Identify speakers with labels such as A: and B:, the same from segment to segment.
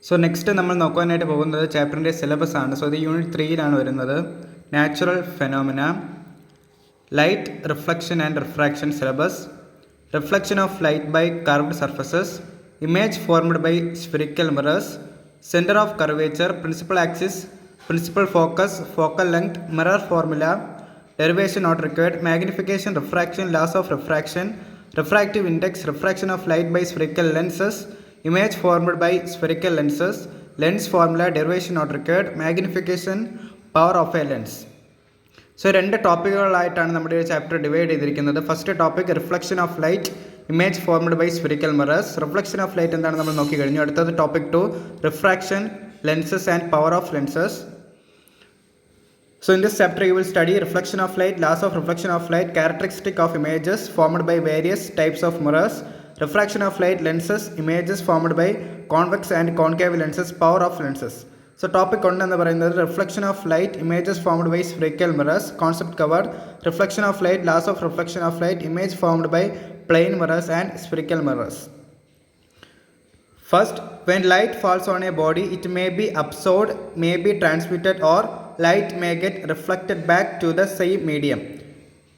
A: So next നമ്മൾ നോക്കാനായിട്ട് പോകുന്നത് ചാപ്റ്ററിൻ്റെ സിലബസ് ആണ്. സോ ഇത് യൂണിറ്റ് 3-ലാണ് വരുന്നത്. Natural phenomena, light reflection and refraction syllabus, reflection of light by curved surfaces, image formed by spherical mirrors, centre of curvature, principal axis, principal focus, focal length, mirror formula, derivation not required, magnification, refraction, laws of refraction, refractive index, refraction of light by spherical lenses, image formed by spherical lenses, lens formula, derivation not required, magnification, power of a lens. So രണ്ട് ടോപ്പിക്കുകളായിട്ടാണ് നമ്മുടെ ഈ chapter divide ചെയ്തിരിക്കുന്നത്. First topic reflection of light, image formed by spherical mirrors. Reflection of light എന്താണ് നമ്മൾ നോക്കി കഴിഞ്ഞു. അടുത്തത് topic 2, refraction, lenses and power of lenses. So in this chapter you will study reflection of light, laws of reflection of light, characteristic of images formed by various types of mirrors, refraction of light, lenses, images formed by convex and concave lenses, power of lenses. So topic 1 എന്ന് പറയുന്നത് reflection of light, images formed by spherical mirrors, concept covered, reflection of light, laws of reflection of light, image formed by plane mirrors and spherical mirrors. First, when light falls on a body, it may be absorbed, may be transmitted, or light may get reflected back to the same medium.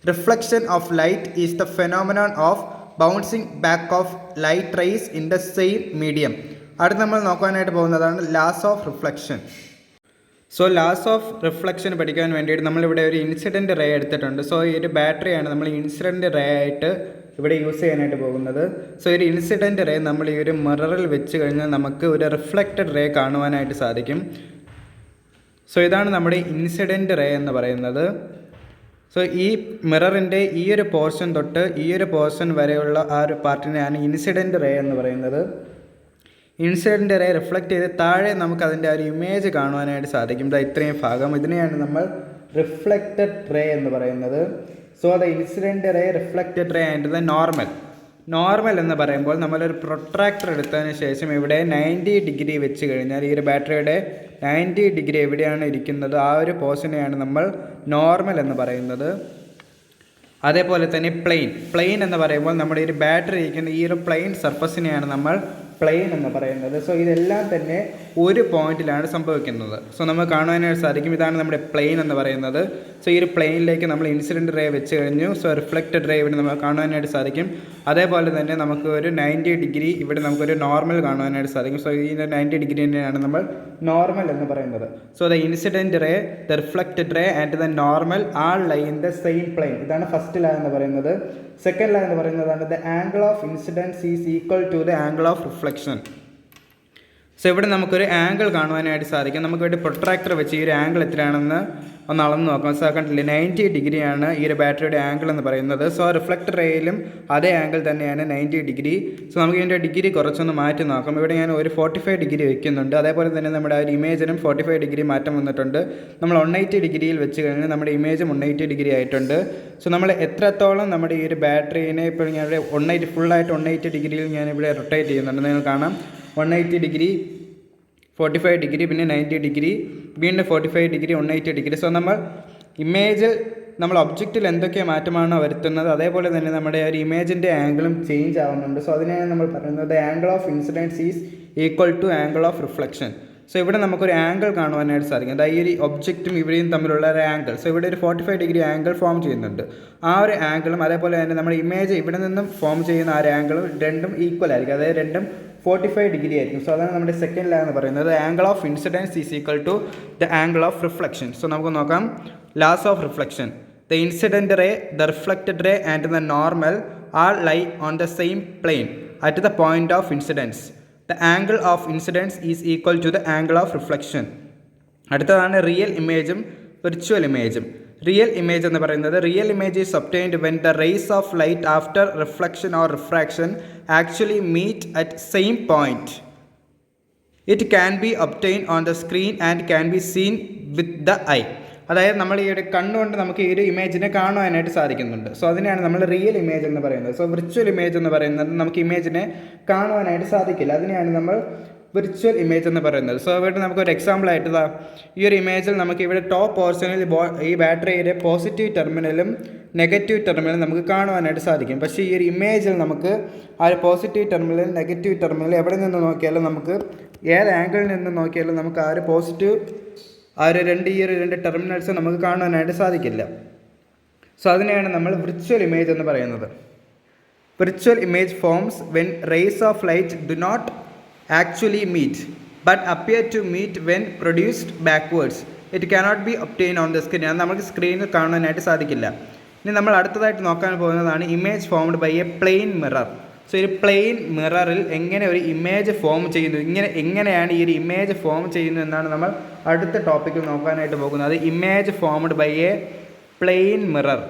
A: Reflection of light is the phenomenon of bouncing back of light rays in the same medium. അടുത്ത് നമ്മൾ നോക്കാനായിട്ട് പോകുന്നതാണ് Las of reflection. So Las of reflection പഠിക്കാൻ വേണ്ടിയിട്ട് നമ്മളിവിടെ ഒരു incident ray എടുത്തിട്ടുണ്ട്. So ഈ ഒരു ബാറ്ററിയാണ് നമ്മൾ ഇൻസിഡൻറ്റ് റേ ആയിട്ട് ഇവിടെ യൂസ് ചെയ്യാനായിട്ട് പോകുന്നത്. സോ ഒരു ഇൻസിഡൻറ്റ് റേ നമ്മൾ ഈ ഒരു മിററിൽ വെച്ച് കഴിഞ്ഞാൽ നമുക്ക് ഒരു റിഫ്ലക്റ്റഡ് റേ കാണുവാനായിട്ട് സാധിക്കും. സോ ഇതാണ് നമ്മുടെ ഇൻസിഡൻറ്റ് റേ എന്ന് പറയുന്നത്. സോ ഈ മിററിൻ്റെ ഈ ഒരു പോർഷൻ തൊട്ട് ഈ ഒരു പോർഷൻ വരെയുള്ള ആ ഒരു പാർട്ടിനെയാണ് ഇൻസിഡൻറ്റ് റേ എന്ന് പറയുന്നത്. ഇൻസിഡൻറ്റ് റേ റിഫ്ലക്റ്റ് ചെയ്ത് താഴെ നമുക്ക് അതിൻ്റെ ആ ഒരു ഇമേജ് കാണുവാനായിട്ട് സാധിക്കും. ഇത്രയും ഭാഗം ഇതിനെയാണ് നമ്മൾ റിഫ്ലക്റ്റഡ് റേ എന്ന് പറയുന്നത്. So the incident ray, reflected ray and the normal എന്ന് പറയുമ്പോൾ നമ്മളൊരു പ്രൊട്രാക്ടർ എടുത്തതിന് ശേഷം ഇവിടെ 90 ഡിഗ്രി വെച്ച് കഴിഞ്ഞാൽ ഈ ഒരു ബാറ്ററിയുടെ 90 ഡിഗ്രി എവിടെയാണ് ഇരിക്കുന്നത് ആ ഒരു പോർഷനെയാണ് നമ്മൾ നോർമൽ എന്ന് പറയുന്നത്. അതേപോലെ തന്നെ പ്ലെയിൻ എന്ന് പറയുമ്പോൾ നമ്മുടെ ഈ ഒരു ബാറ്ററി ഇരിക്കുന്ന ഈ ഒരു പ്ലെയിൻ സർഫസിനെയാണ് നമ്മൾ പ്ലെയിൻ എന്ന് പറയുന്നത്. സോ ഇതെല്ലാം തന്നെ ഒരു പോയിന്റിലാണ് സംഭവിക്കുന്നത്. സോ നമുക്ക് കാണുവാനായിട്ട് സാധിക്കും ഇതാണ് നമ്മുടെ പ്ലെയിൻ എന്ന് പറയുന്നത്. സോ ഈ ഒരു പ്ലെയിനിലേക്ക് നമ്മൾ ഇൻസിഡൻറ്റ് റേ വെച്ച് കഴിഞ്ഞു. സോ റിഫ്ലക്റ്റഡ് റേ ഇവിടെ നമുക്ക് കാണുവാനായിട്ട് സാധിക്കും. അതേപോലെ തന്നെ നമുക്ക് ഒരു 90 ഡിഗ്രി ഇവിടെ നമുക്കൊരു നോർമൽ കാണുവാനായിട്ട് സാധിക്കും. സോ ഈ 90 ഡിഗ്രി തന്നെയാണ് നമ്മൾ നോർമൽ എന്ന് പറയുന്നത്. So the incident ray, the reflected ray and the normal all lie in the same plane. ഇതാണ് ഫസ്റ്റ് ലാ എന്ന് പറയുന്നത്. സെക്കൻഡ് ലാ എന്ന് പറയുന്നതാണ് the angle of incidence is equal to the angle of reflection. So ഇവിടെ നമുക്കൊരു angle കാണുവാനായിട്ട് സാധിക്കും. നമുക്ക് വേണ്ടി പ്രൊട്രാക്ടർ വെച്ച് ഈ ഒരു ആംഗിൾ എത്രയാണെന്ന് ഒന്ന് അളന്ന് നോക്കാം. സോ കണ്ടില്ലേ 90 ഡിഗ്രിയാണ് ഈ ഒരു ബാറ്ററിയുടെ ആംഗിൾ എന്ന് പറയുന്നത്. സോ റിഫ്ലക്ടർ റേയിലും അതേ ആംഗിൾ തന്നെയാണ് 90 ഡിഗ്രി. സോ നമുക്ക് ഇതിൻ്റെ ഡിഗ്രി കുറച്ചൊന്ന് മാറ്റി നോക്കാം. ഇവിടെ ഞാൻ ഒരു 45 ഡിഗ്രി വയ്ക്കുന്നുണ്ട്. അതേപോലെ തന്നെ നമ്മുടെ ആ ഒരു ഇമേജിനും 45 ഡിഗ്രി മാറ്റം വന്നിട്ടുണ്ട്. നമ്മൾ 180 ഡിഗ്രിയിൽ വെച്ച് കഴിഞ്ഞാൽ നമ്മുടെ ഇമേജും 180 ഡിഗ്രി ആയിട്ടുണ്ട്. സോ നമ്മൾ എത്രത്തോളം നമ്മുടെ ഈ ഒരു ബാറ്ററീനെ ഇപ്പോൾ ഞാനിവിടെ 180 ഫുള്ളായിട്ട് 180 ഡിഗ്രിയിൽ ഞാനിവിടെ റൊട്ടേറ്റ് ചെയ്യുന്നുണ്ട്. നിങ്ങൾ കാണാം 180 ഡിഗ്രി, 45 ഡിഗ്രി, പിന്നെ 90 ഡിഗ്രി, വീണ്ടും 45 ഡിഗ്രി, 180 ഡിഗ്രി. സോ നമ്മൾ ഇമേജിൽ നമ്മൾ ഒബ്ജക്റ്റിൽ എന്തൊക്കെ മാറ്റമാണോ വരുത്തുന്നത് അതേപോലെ തന്നെ നമ്മുടെ ഒരു ഇമേജിൻ്റെ ആംഗിളും ചേഞ്ച് ആവുന്നുണ്ട്. സോ അതിനെയാണ് നമ്മൾ പറയുന്നത് angle of incidence is equal to angle of reflection. So ഇവിടെ നമുക്കൊരു ആംഗിൾ കാണുവാനായിട്ട് സാധിക്കും. അതായത് ഈ ഒരു ഒബ്ജക്റ്റും ഇവിടെയും തമ്മിലുള്ള ഒരു ആംഗിൾ. സോ ഇവിടെ ഒരു 45 ഡിഗ്രി ആംഗിൾ ഫോം ചെയ്യുന്നുണ്ട്. ആ ഒരു ആംഗിളും അതേപോലെ തന്നെ നമ്മുടെ ഇമേജ് ഇവിടെ നിന്നും ഫോം ചെയ്യുന്ന ആ ഒരു ആംഗിളും രണ്ടും ഈക്വൽ ആയിരിക്കും. അതായത് രണ്ടും 45 ഡിഗ്രി ആയിരിക്കും. സോ അതാണ് നമ്മുടെ സെക്കൻഡ് ലാ എന്ന് പറയുന്നത്. Angle of incidence is equal to the angle of reflection. So നമുക്ക് നോക്കാം laws of reflection. The incident ray, the reflected ray and the normal are lie on the same plane at the point of incidence. The angle of incidence is equal to the angle of reflection. അടുത്തതാണ് real ഇമേജും virtual ഇമേജും. Real image എന്ന് പറയുന്നത് real image is obtained when the rays of light after reflection or refraction actually meet at same point. It can be obtain on the screen and can be seen with the eye. അതായത് നമ്മൾ ഈ ഒരു കണ്ണുകൊണ്ട് നമുക്ക് ഈ ഒരു ഇമേജിനെ കാണുവാനായിട്ട് സാധിക്കുന്നുണ്ട്. സോ അതിനെയാണ് നമ്മൾ റിയൽ ഇമേജ് എന്ന് പറയുന്നത്. സോ വിർച്വൽ ഇമേജ് എന്ന് പറയുന്നത് നമുക്ക് ഇമേജിനെ കാണുവാനായിട്ട് സാധിക്കില്ല. അതിനെയാണ് നമ്മൾ വിർച്വൽ ഇമേജ് എന്ന് പറയുന്നത്. സോ ഇവിടെ നമുക്കൊരു എക്സാമ്പിൾ ആയിട്ട് ഈ ഒരു ഇമേജിൽ നമുക്ക് ഇവിടെ ടോപ്പ് പോർഷനിൽ ഈ ബാറ്ററിയുടെ പോസിറ്റീവ് ടെർമിനലും നെഗറ്റീവ് ടെർമിനലും നമുക്ക് കാണുവാനായിട്ട് സാധിക്കും. പക്ഷേ ഈ ഒരു ഇമേജിൽ നമുക്ക് ആ ഒരു പോസിറ്റീവ് ടെർമിനൽ നെഗറ്റീവ് ടെർമിനൽ എവിടെ നിന്ന് നോക്കിയാലും നമുക്ക് ഏത് ആംഗിളിൽ നിന്ന് നോക്കിയാലും നമുക്ക് ആ ഒരു പോസിറ്റീവ് രണ്ട് ടെർമിനൽസ് നമുക്ക് കാണാനായിട്ട് സാധിക്കില്ല. സോ അതിനെയാണ് നമ്മൾ വിർച്വൽ ഇമേജ് എന്ന് പറയുന്നത്. Virtual image forms when rays of light do not actually meet but appear to meet when produced backwards. It cannot be obtain on the screen. അത് നമുക്ക് സ്ക്രീനിൽ കാണാനായിട്ട് സാധിക്കില്ല. ഇനി നമ്മൾ അടുത്തതായിട്ട് നോക്കാൻ പോകുന്നതാണ് image formed by a plane mirror. So ഒരു പ്ലെയിൻ മിററിൽ എങ്ങനെ ഒരു ഇമേജ് ഫോം ചെയ്യുന്നു, എങ്ങനെയാണ് ഈ ഒരു ഇമേജ് ഫോം ചെയ്യുന്നത് എന്നാണ് നമ്മൾ അടുത്ത ടോപ്പിക്കിൽ നോക്കാനായിട്ട് പോകുന്നത്. Image formed by a plane mirror.